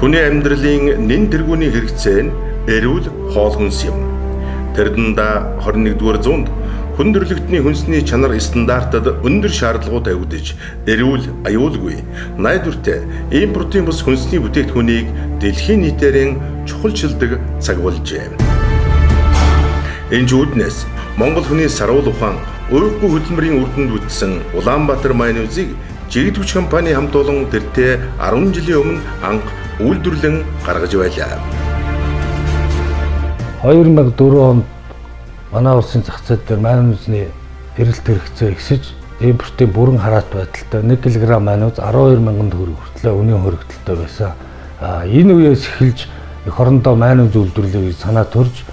Хүний амьдралын нэн тэргүүний хэрэгцээ нь эрүүл хоол хүнс юм. Тэр дундаа 21-р зуунд хүндрэлтний хүнсний чанар стандартад өндөр шаардлагууд тавигдаж, эрүүл, аюулгүй, найдвартай, импортын бус хүнсний бүтээгдэхүүнийг дэлхийн нийтээрээ чухалчилдаг цаг болжээ. Энэ үүднээс Монгол хүний саруул ухаан уйггүй хөдөлмөрийн үр дүнд бүтсэн Улаанбаатар Майнузыг жигд хүч компани хамт олон тэртээ 10 жилийн өмнө анх үйлдвэрлэн гаргаж байлаа. 2004 онд манай улсын зах зээл дээр майнузны эрэлт хэрэгцээ ихсэж, импортын бүрэн хараат байдалтай 1 кг майнуз 12,000 төгрөг хүртэл үнийн хоригдолтой байсан. Энэ үеэс эхэлж эх орондоо майнуз үйлдвэрлэе гэж санаа төрж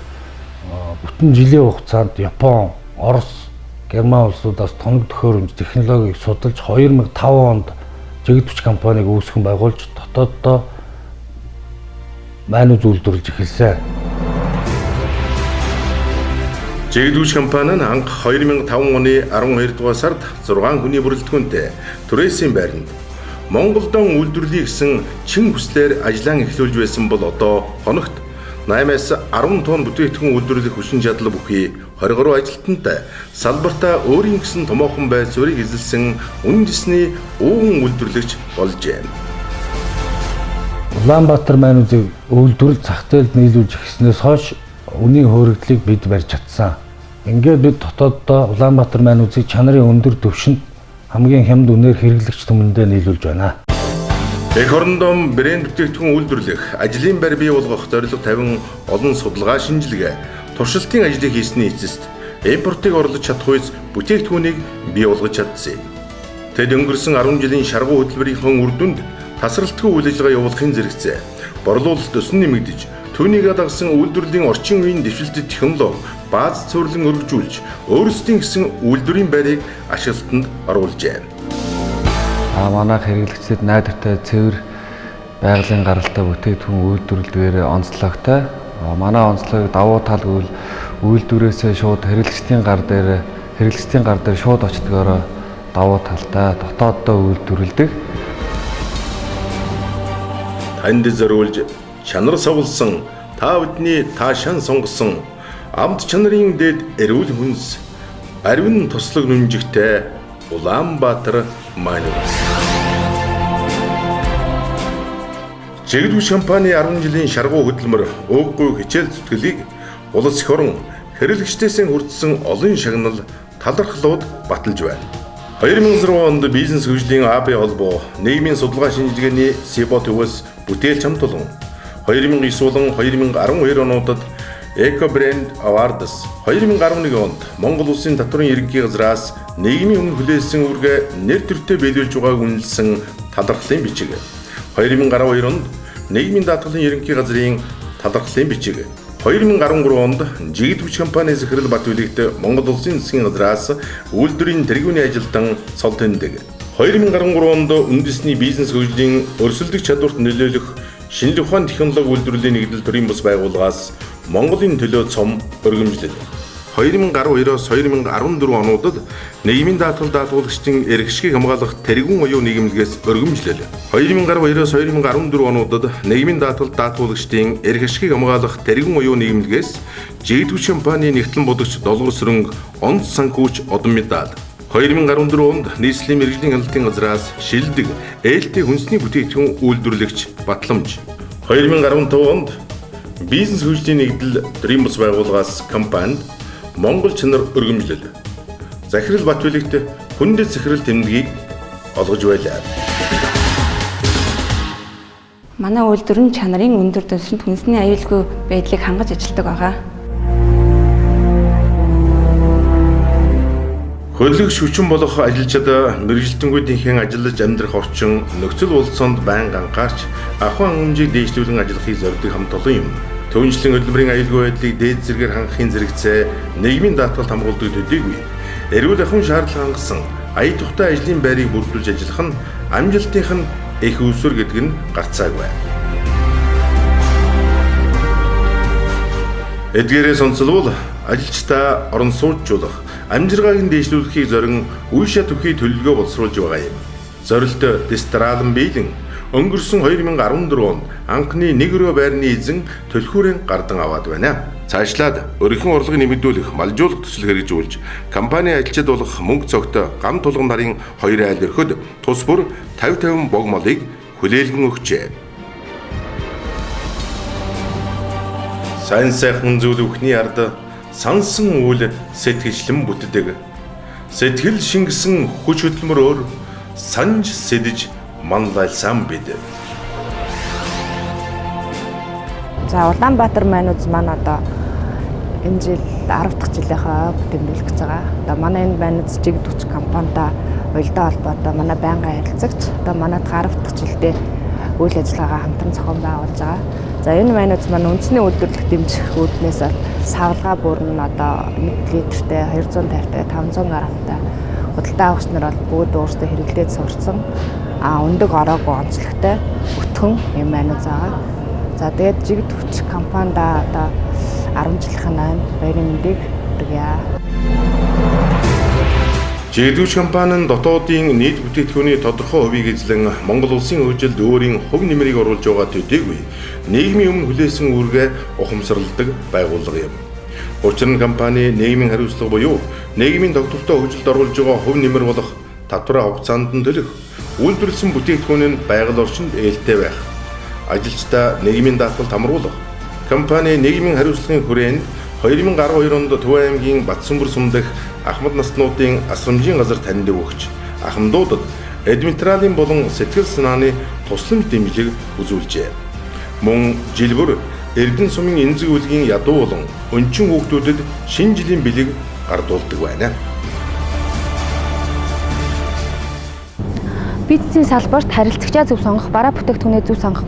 бүтэн жилийн хугацаанд Япон, Орос, Герман улсуудаас тоног төхөөрөмж технологиг судалж 2005 онд жигд хүч компаниг үүсгэн байгуулж дотооддоо майнуз үйлдвэрлэж эхэлсэн. Жигд хүч компани нь анх 2005 оны 12 дугаар сард 6 хүний бүрэлдэхүүнтэй түрээсийн байранд Монголдон үйлдвэрлэе гэсэн чин хүслээр ажиллан эхлүүлж байсан бол одоо хоногт 8-аас 10 тонн бүтээгдэхүүн үйлдвэрлэх хүчин чадал бүхий 20 гаруй ажилтнтай салбартаа өөрийн гэсэн томоохон байр суурийг эзэлсэн үнэн дэсний өвгөн үйлдвэрлэгч болжээ. Улаанбаатар майнузыг үйлдвэрлэл зах зээлд нийлүүлж эхэлснээс хойш үнийн хөөрөгдлийг бид барьж чадсан. Ингээд бид дотооддоо Улаанбаатар майнузыг чанарын өндөр түвшинд хамгийн хямд үнээр хэрэглэгч түмэндээ нийлүүлж байна. Эх орондоо брэнд бүтээгдэхүүн үйлдвэрлэх, ажлын байр бий болгох зорилго тавин олон судалгаа шинжилгээ, туршилтын ажлыг хийсний эцэст импортыг орлож чадах үс бүтээгдэхүүнийг бий болгож чадсан. Тэд өнгөрсөн 10 жилийн шаргуу хөтөлбөрийн үр дүнд тасралтгүй үйл ажиллагаа явуулахын зэрэгцээ, борлуулалт өсөн нэмэгдэж, түүнийг дагсан үйлдвэрлэлийн орчин үеийн дэвшилтэт технологи, бааз цэвэрлэн өргөжүүлж, өөрсдийн гэсэн үйлдвэрийн байрыг ашиглалтанд оруулжээ. Манайх хэрэглэгчид найдвартай цэвэр байгалийн гаралтай бүтээгдэхүүн үйлдвэрлэдгээр онцлогтой. Манай онцлог давуу тал гэвэл үйлдвэрээсээ шууд хэрэглэгчдийн гар дээр шууд очдгоороо давуу талтай дотооддоо үйлдвэрлэдэг. Танд зориулж чанар савлсан та бидний таашаан сонгосон амт чанарын дээд эрүүл хүнс ариун туслаг нүнжигтэй Улаанбаатар майнуз. Жигд хүч компани 10 жилийн шаргуу хөдөлмөр өвггүй хичээл зүтгэлийг улс эх орон хэрэглэгчдээс хүртсэн олон шагнал талархлууд баталж байна. 2006 онд бизнес хөгжлийн АБ холбоо нийгмийн судалгаа шинжилгээний СИБО-ТВ-с бүтээлч хамт олон 2009 болон 2012 онуудад Эко брэнд Awards 2011 онд Монгол улсын татварын ерөнхий газраас нийгмийн өмнө хүлээсэн үүргээ нэр төртөө биелүүлж байгааг үнэлсэн талархлын бичиг. 2012 онд нийгмийн даатгалын ерөнхий газрын талархлын бичиг. 2013 онд жигд хүч компани захирал бат үлэгт Монгол улсын засгийн газраас үйлдвэрийн тэргүүний ажилтан цол тэндэг. 2013 онд үндэсний бизнес хөгжлийн өрсөлдөх чадварт нөлөөлөх шинжлэх ухааны технологи үйлдвэрлэлийн нэгдэл төрийн бас байгууллагаас Монголын төлөө цом өргөмжлөл. 2012-оос 2014 онуудад нийгмийн даатгуулагчдын эрхшгийг хамгаалах тэргүүн оюун нийгэмлэгээс өргөмжлөл. 2012-оос 2014 онуудад нийгмийн даатгуулагчдын эрхшгийг хамгаалах тэргүүн оюун нийгэмлэгээс жигд хүч компани нэгтлэн бодогч долгор сөрөнг онц санхүүч одон медаль. 2014 онд нийслэлийн мэргэжлийн хяналтын газраас шилдэг ээлтэй хүнсний бүтээгдэхүүн үйлдвэрлэгч батламж. 2015 онд бизнес хөгжлийн нэгдэл төрийн бас байгууллагаас компанид Монгол чанар өргөмжлөл. Захирал бат үлэгт хүндэт захирал тэмдгийг олгож байлаа. Манай үйлдвэр нь чанарын өндөр түвшинд хүнсний аюулгүй байдлыг хангаж ажилладаг байгаа. Хөдөлгөгч хүчин болох ажилчид мэргэжилтэнгүүдийнхэн ажиллаж амьдрах орчин нөхцөл болцоонд байнга анхаарч ахуйн хэмжээг дээшлүүлэн ажиллахыг зорддог хамт олон юм. Түүнчлэн хөдөлмөрийн аюулгүй байдлыг дээд зэргээр хангахын зэрэгцээ нийгмийн даатгалд хамруулдаг төдийгүй эрүүл ахуйн шаардлага хангасан ая тухтай ажлын байрыг бүрдүүлж ажиллах нь амжилтынх нь их үүсвэр гэдэг нь гарцаагүй. Эдгээрээ сонцолвол ажилчдаа орон сууцжуулах, амжиргааг нь дээшлүүлэхийг зорин үе шат өхий төлөвлөгөө боловсруулж байгаа юм. Зорилт дистралан биелэн өнгөрсөн 2014 онд анхны нэгрөө байрны эзэн төлхүүрийн гардан аваад байна. Цаашлаад өргөн орлогыг нэмэгдүүлэх, малжуулах төсөл хэрэгжүүлж, компани ажилчид болох мөнгө цогтой гам тулгын нарын 2 айл өрхөд тус бүр 50 бог малыг хүлээлгэн өгчээ. Сайн сайхан зүйл бүхний ард сансан үйл сэтгэлчлэн бүтдэг. Сэтгэл шингэсэн хүч хөдөлмөрөөр санж сэдэж манлайлсан бид. За Улаанбаатар манайд маань одоо энэ жил 10 дахь жилийнхаа бүтэмжлэх гэж байгаа. Одоо манай энэ манайд жигд хүч компанитай уялдаа холбоотой манай байнгын харилцагч одоо манайд 10 дахь жилдээ үйл ажиллагаагаа хамтран зохион байгуулж байгаа. За энэ манайд маань үндэсний үйлдвэрлэх дэмжих үүднээс савлгаа бүр нь одоо 1 литртэй 250-тай 500 грамтай худалдаа авагч нар бол бүгд өөрсдөө хэрэглээд сурцсан өндөг ороогүй онцлогтой өтгөн юм манайд байгаа. За тэгээд жигд хүч компанида одоо 10 жилийн баярын мэндийг хүргье. Жигд хүч компани нь дотоодын нийт бүтээгдэхүүний тодорхой хувийг эзлэн Монгол улсын хөгжилд өөрийн хөв нэмрийг оруулж байгаа төдийгүй нийгмийн өмнө хүлээсэн үүргээ ухамсарладаг байгууллага юм. Учир нь компани нийгмийн хариуцлага буюу нийгмийн тогтвортой хөгжилд оруулж байгаа хөв нэмэр болох татвараа хугацаанд нь төлөх, үйлдвэрлэсэн бүтээгдэхүүн нь байгаль орчинд ээлтэй байх, ажилчдаа нийгмийн даатгалд хамруулах, компани нийгмийн хариуцлагын хүрээнд 2012 онд Төв аймгийн Батсүмбэр сум дэх ахмад наснуудын асрамжийн газар таньд өгч, ахмадуудад администралийн болон сэтгэл санааны тусламж дэмжлэг үзүүлжээ. Мөн жил бүр Эрдэнэ сумын эмзэг үлгийн ядуу болон өнчин хүүхдүүдэд шинэ жилийн бэлэг гардуулдаг байна. Бизнесийн салбарт харилцагчаа зөв сонгох, бараа бүтээгдэхүүнээ зөв сонгох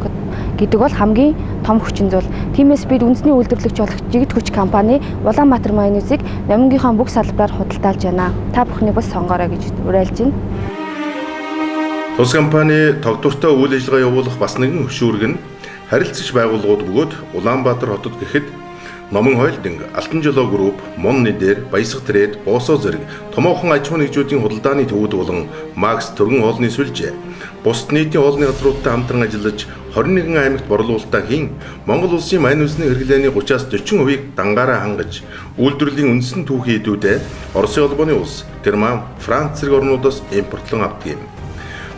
гэдэг бол хамгийн том хүчин зүйл. Тиймээс бид үндэсний үйлдвэрлэгч болох жигд хүч компани Улаанбаатар майонезыг номингийнхаа бүх салбараар худалдаалж байна. Та бүхнийг бас сонгоорой гэж уриалж байна. Тус компани тогтвортой үйл ажиллагаа явуулах бас нэгэн хөшүүрэг нь харилцагч байгууллагууд бөгөөд Улаанбаатар хотод гэхэд Номон Хойлдинг, Алтан жолоо групп, Мон Нидер, Баясах Трэд, Боосоо зэрэг томоохон аж ахуйн нэгжүүдийн худалдааны төвүүд болон Макс төргөн хоолны сүлжээ. Бусад нийтийн хоолны газруудтай хамтран ажиллаж 21 аймагт борлуулалтаа хийн Монгол улсын мань үндэсний хэрэглээний 30-аас 40%-ийг дангаараа хангаж үйлдвэрлэлийн үндсэн түүхий эдүүдээ Оросын холбооны улс, Герман, Франц зэрэг орнуудаас импортлон авдаг юм.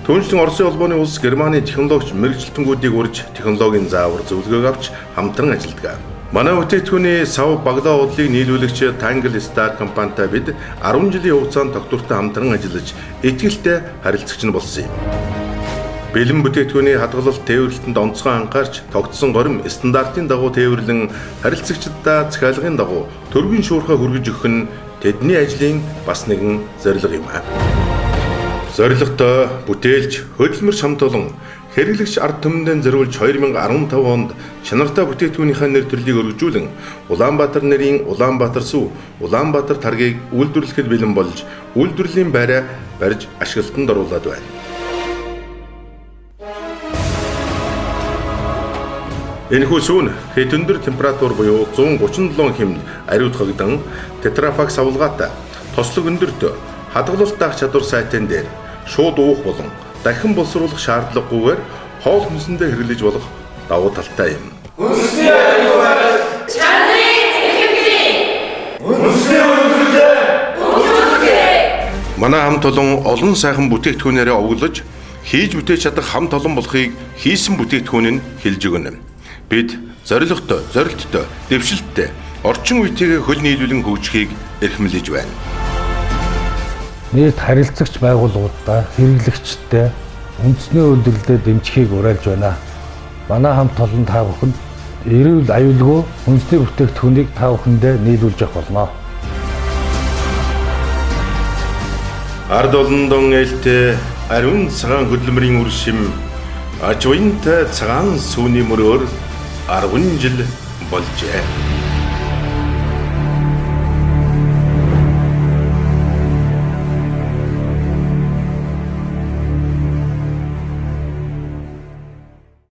Түүнчлэн Оросын холбооны улс Германы технологич мэрэгжилтэнгүүдийг урьж технологийн заавар зөвлөгөөг авч хамтран ажилладаг. Манай бүтээгдэхүүний сав баглаа уудлыг нийлүүлэгч Tangle Star компанитай бид 10 жилийн хугацаанд тогтвортой хамтран ажиллаж итгэлтэй харилцагч нь болсон юм. Бэлэн бүтээгдэхүүний хадгалалт тээвэрлэлтэнд онцгой анхаарч тогтсон горим стандартын дагуу тээвэрлэн харилцагчдаа захиалгын дагуу төргийн шуурхаа хүргэж өгөх нь тэдний ажлын бас нэгэн зорилго юм. Зорилготой бүтээлч, хөдөлмөр шамт болон хэрэглэгч ард түмэндээ зориулж 2015 онд чанартай бүтээгдэхүүнийхээ нэр төрлийг өргөжүүлэн Улаанбаатар нэрийн Улаанбаатар сүв, Улаанбаатар таргийг үйлдвэрлэхэд бэлэн болж үйлдвэрлэлийн байраа барьж ашиглалтанд оруулаад байна. Энэхүү сүүн хэд өндөр температур буюу 137 хэмд ариут хагдан тетрапак савлгаатай тослог өндөртөө хадгалалт даах чадвар сайтын дээр шууд уух болон дахин боловсруулах шаардлагагүйгээр хоол хүнсэндээ хэрэглэж болох давуу талтай юм. Үндэсний аюулгүй чанарын техникийн үндэсний үйлдвэрлэлээ манай хамт олон олон сайхан бүтээгдэхүүнээрээ овоглож хийж бүтээж чадах хамт олон болохыг хийсэн бүтээгдэхүүн нь хэлж өгнө. Бид зорилготой, зорилттой, дэвшилттэй орчин үеийнхээ хөл нийлүүлэн хөгжихийг эрхэмлэж байна. Нийт харилцагч байгууллагуудаа хэрэглэгчтэй үндэсний үйлдвэрлэлд дэмжихийг уриалж байна. Манай хамт олон та бүхэнд эрүүл аюулгүй үндэсний бүтээгдэхүүнийг та бүхэндээ нийлүүлж явах болно. Ард олондон ээлтэй ариун цагаан хөдөлмөрийн үр шим аж уянтай цагаан сүүний мөрөөр 10 жил болжээ.